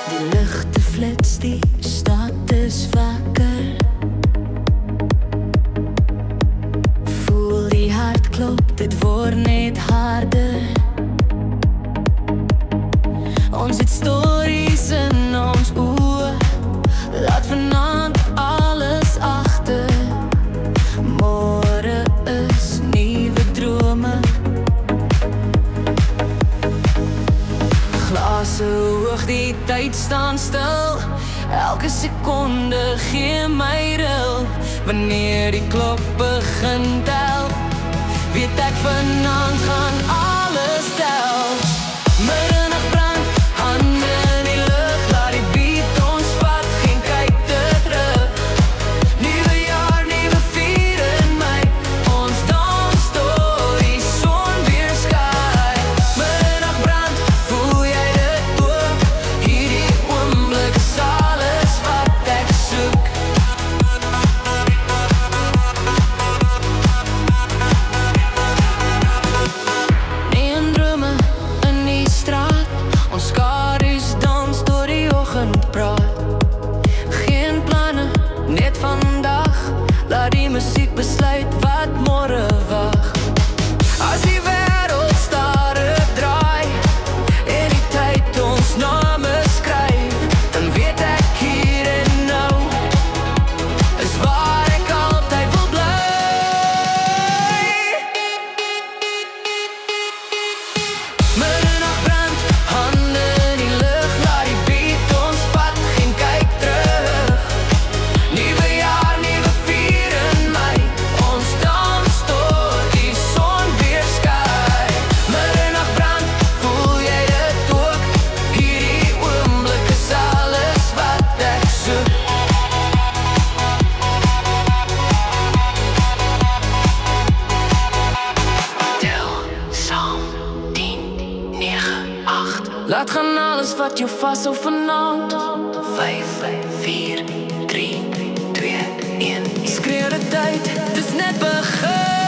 Die ligte flits, die stad is wakker. Voel die hart klop, dit word net harder. Ons het stories in ons oë, laat vanaand alles agter. Môre is nuwe drome. Glase hoog, die tyd staan stil. Elke sekonde gee my ril. Wanneer die klok begin tel, weet ek vanaand gaan alles tel. Middernacht brand, hande in die lug, laat die beat ons vat, geen kyk te terug. Nuwe jaar, nuwe vier in my, ons dans tot die son weer skyn. Middernacht brand, voel jy dit ook? Hierdie oomblik is alles wat ek soek. Ons skadu's dans door die oggend praat. Geen planne, net vandag. Laat die musiek besluit wat môre wag. As die wêreld stadig draai en die tyd ons name skryf, dan weet ek hier en nou is waar ek altyd wil bly. Middernacht brand, hande in die lug, laat die beat ons vat, geen kyk terug. Nuwe jaar, nuwe vier in my, ons dans tot die son weer skyn. Middernacht brand, voel jy dit ook? Hierdie oomblik is alles wat ek soek. Tel saam 10, 9, 8. Laat gaan alles wat jou vashou vanaand. 5, 4, 3, 2, 1. Skreeu dit uit, dis net begin.